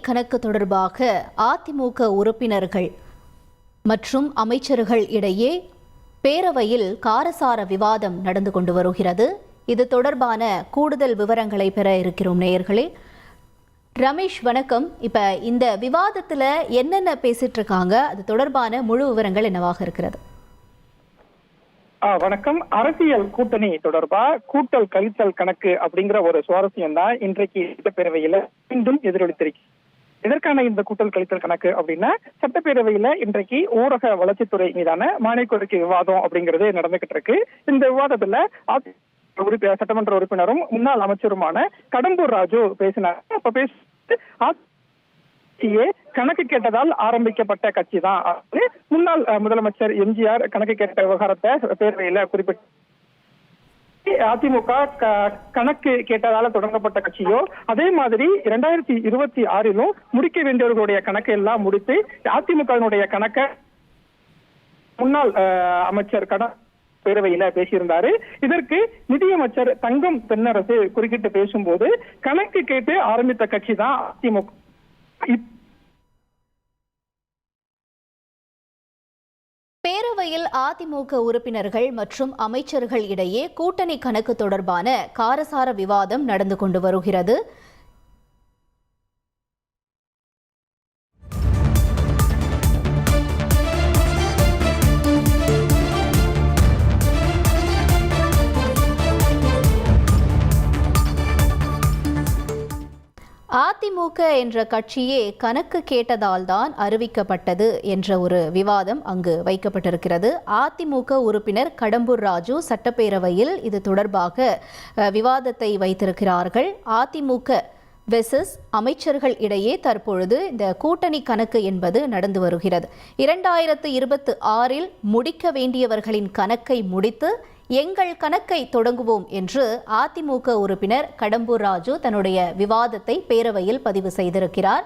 கணக்கு தொடர்பாக அதிமுக உறுப்பினர்கள் மற்றும் அமைச்சர்கள் இடையே பேரவையில் காரசார விவாதம் நடந்து கொண்டு வருகிறது. இது தொடர்பான கூடுதல் விவரங்களை பெற இருக்கிறோம் நேயர்களே. ரமேஷ் வணக்கம். இப்ப இந்த விவாதத்துல என்னென்ன பேசிட்டு இருக்காங்க, அது தொடர்பான முழு விவரங்கள் என்னவாக இருக்கிறது? வணக்கம். அரசியல் கூட்டணி தொடர்பா கூட்டல் கழித்தல் கணக்கு அப்படிங்கிற ஒரு சுவாரஸ்யம் தான் இன்றைக்கு சட்டப்பேரவையில மீண்டும் எதிரொலித்திருக்கு. இதற்கான இந்த கூட்டல் கழித்தல் கணக்கு அப்படின்னா, சட்டப்பேரவையில இன்றைக்கு ஊரக வளர்ச்சித்துறை மீதான மானிய கோரிக்கை விவாதம் அப்படிங்கிறது நடந்துகிட்டு இருக்கு. இந்த விவாதத்துல சட்டமன்ற உறுப்பினரும் முன்னாள் அமைச்சருமான கடம்பூர் ராஜு பேசினார். அப்ப கணக்கு கேட்டதால் ஆரம்பிக்கப்பட்ட கட்சி தான். முன்னாள் முதலமைச்சர் எம்ஜிஆர் கணக்கு கேட்ட விவகாரத்தை பேரவையில குறிப்பிட்டு, அதிமுக கணக்கு கேட்டதால தொடங்கப்பட்ட கட்சியோ அதே மாதிரி 2026 முடிக்க வேண்டியவர்களுடைய கணக்கு எல்லாம் முடித்து அதிமுகவினுடைய கணக்கை முன்னாள் அமைச்சர் பேரவையில பேசியிருந்தாரு. இதற்கு நிதியமைச்சர் தங்கம் தென்னரசு குறுக்கிட்டு பேசும்போது, கணக்கு கேட்டு ஆரம்பித்த கட்சி தான் அதிமுக. பேரவையில் அதிமுக உறுப்பினர்கள் மற்றும் அமைச்சர்கள் இடையே கூட்டணி கணக்கு தொடர்பான காரசார விவாதம் நடந்து கொண்டு வருகிறது. அதிமுக என்ற கட்சியே கணக்கு கேட்டதால் தான் அறிவிக்கப்பட்டது என்ற ஒரு விவாதம் அங்கு வைக்கப்பட்டிருக்கிறது. அதிமுக உறுப்பினர் கடம்பூர் ராஜு சட்டப்பேரவையில் இது தொடர்பாக விவாதத்தை வைத்திருக்கிறார்கள். அதிமுக வெர்சஸ் அமைச்சர்கள் இடையே தற்பொழுது இந்த கூட்டணி கணக்கு என்பது நடந்து வருகிறது. 2026 முடிக்க வேண்டியவர்களின் கணக்கை முடித்து எங்கள் கணக்கை தொடங்குவோம் என்று அதிமுக உறுப்பினர் கடம்பூர் ராஜு தன்னுடைய விவாதத்தை பேரவையில் பதிவு செய்திருக்கிறார்.